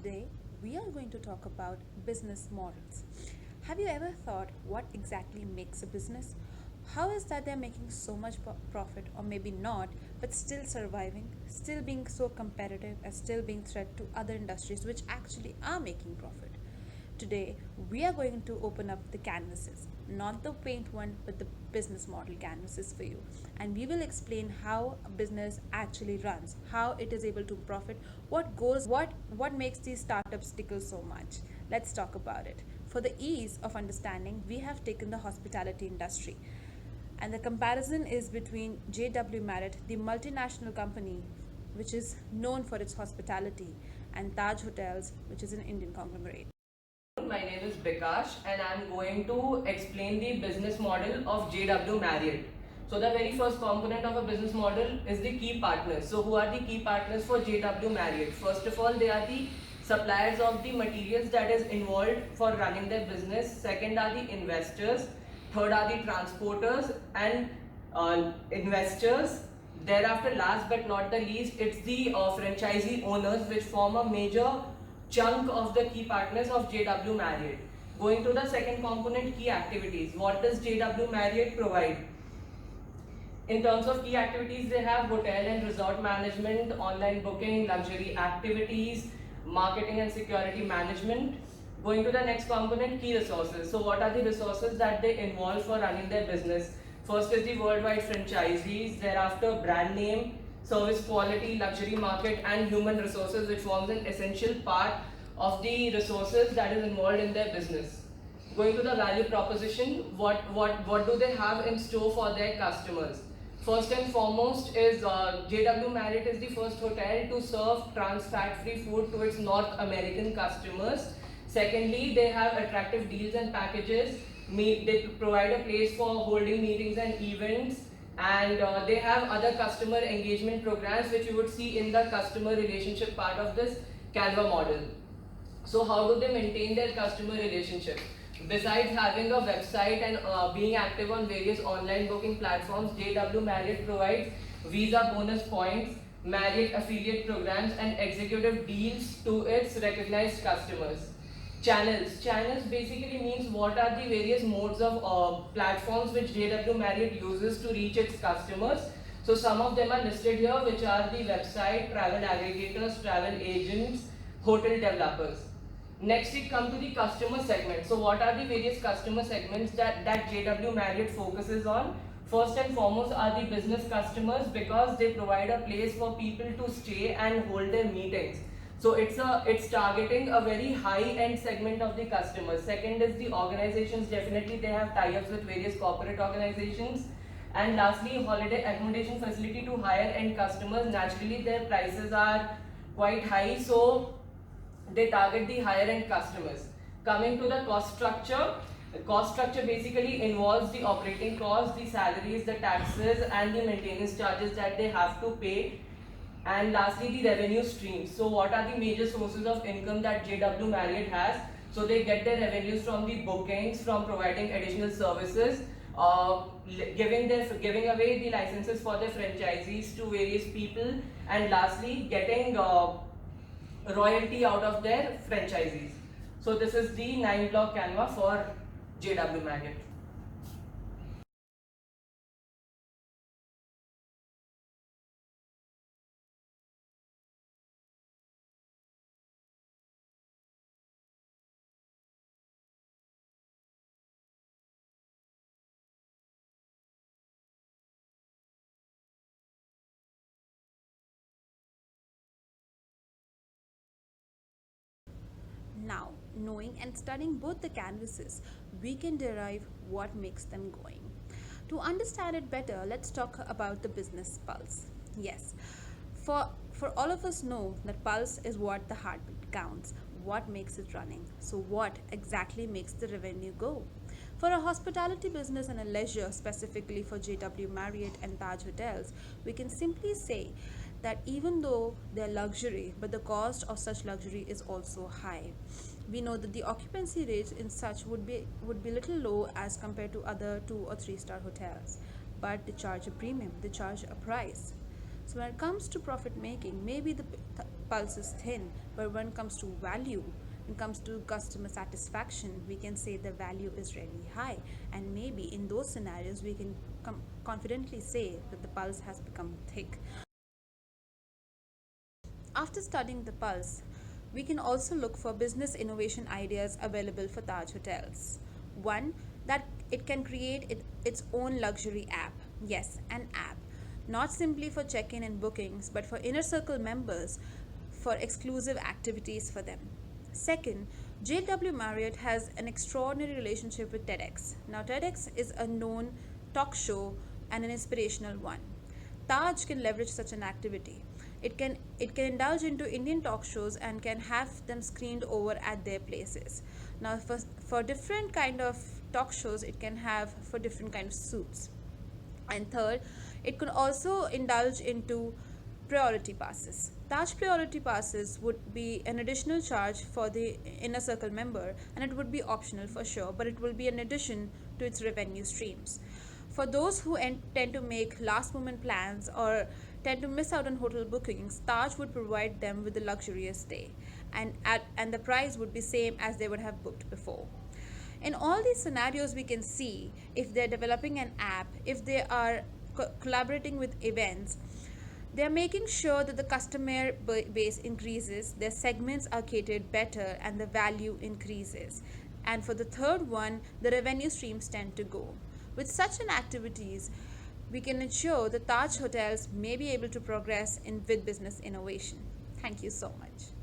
Today, we are going to talk about business models. Have you ever thought what exactly makes a business? How is that they're making so much profit, or maybe not, but still surviving, still being so competitive, and still being threat to other industries which actually are making profit? Today, we are going to open up the canvases, not the paint one, but the business model canvases for you. And we will explain how a business actually runs, how it is able to profit, what makes these startups tickle so much. Let's talk about it. For the ease of understanding, we have taken the hospitality industry. And the comparison is between JW Marriott, the multinational company which is known for its hospitality, and Taj Hotels, which is an Indian conglomerate. My name is Bikash and I'm going to explain the business model of JW Marriott. So the very first component of a business model is the key partners. So who are the key partners for JW Marriott? First of all, they are the suppliers of the materials that is involved for running their business. Second are the investors. Third are the transporters and investors. Thereafter, last but not the least, it's the franchisee owners which form a major chunk of the key partners of JW Marriott. Going to the second component, key activities. What does JW Marriott provide? In terms of key activities, they have hotel and resort management, online booking, luxury activities, marketing and security management. Going to the next component, key resources. So what are the resources that they involve for running their business? First is the worldwide franchisees, thereafter brand name, service quality, luxury market and human resources, which forms an essential part of the resources that is involved in their business. Going to the value proposition, what do they have in store for their customers? First and foremost is JW Marriott is the first hotel to serve trans fat free food to its North American customers. Secondly, they have attractive deals and packages. They provide a place for holding meetings and events, and they have other customer engagement programs which you would see in the customer relationship part of this Canva model. So how do they maintain their customer relationship? Besides having a website and being active on various online booking platforms, JW Marriott provides Visa bonus points, Marriott affiliate programs and executive deals to its recognized customers. Channels basically means what are the various modes of platforms which JW Marriott uses to reach its customers. So some of them are listed here, which are the website, travel aggregators, travel agents, hotel developers. Next we come to the customer segment. So what are the various customer segments that JW Marriott focuses on? First and foremost are the business customers, because they provide a place for people to stay and hold their meetings. So it's targeting a very high-end segment of the customers. Second is the organizations. Definitely they have tie-ups with various corporate organizations. And lastly, holiday accommodation facility to higher-end customers. Naturally, their prices are quite high, so they target the higher end customers. Coming to the cost structure basically involves the operating costs, the salaries, the taxes and the maintenance charges that they have to pay. And lastly, the revenue streams. So what are the major sources of income that JW Marriott has? So they get their revenues from the bookings, from providing additional services, giving away the licenses for their franchisees to various people, and lastly getting royalty out of their franchisees. So this is the 9-block Canva for JW Marriott. Now, knowing and studying both the canvases, we can derive what makes them going. To understand it better, let's talk about the business pulse. Yes, for all of us know that pulse is what the heartbeat counts, what makes it running. So what exactly makes the revenue go? For a hospitality business and a leisure, specifically for JW Marriott and Taj Hotels, we can simply say that even though they're luxury, but the cost of such luxury is also high. We know that the occupancy rates in such would be little low as compared to other 2 or 3 star hotels, but they charge a premium, they charge a price. So when it comes to profit making, maybe the pulse is thin, but when it comes to value, when it comes to customer satisfaction, we can say the value is really high. And maybe in those scenarios, we can confidently say that the pulse has become thick. After studying the pulse, we can also look for business innovation ideas available for Taj Hotels. One, that it can create its own luxury app. Yes, an app. Not simply for check in and bookings, but for inner circle members for exclusive activities for them. Second, JW Marriott has an extraordinary relationship with TEDx. Now, TEDx is a known talk show and an inspirational one. Taj can leverage such an activity. It can indulge into Indian talk shows and can have them screened over at their places. Now, for different kind of talk shows, it can have for different kind of suits. And third, it could also indulge into priority passes. Taj priority passes would be an additional charge for the inner circle member, and it would be optional for sure, but it will be an addition to its revenue streams. For those who tend to make last moment plans or tend to miss out on hotel bookings, Taj would provide them with a luxurious stay, and the price would be same as they would have booked before. In all these scenarios, we can see if they're developing an app, if they are collaborating with events, they're making sure that the customer base increases, their segments are catered better, and the value increases. And for the third one, the revenue streams tend to go. With such an activities, we can ensure that Taj Hotels may be able to progress in with business innovation. Thank you so much.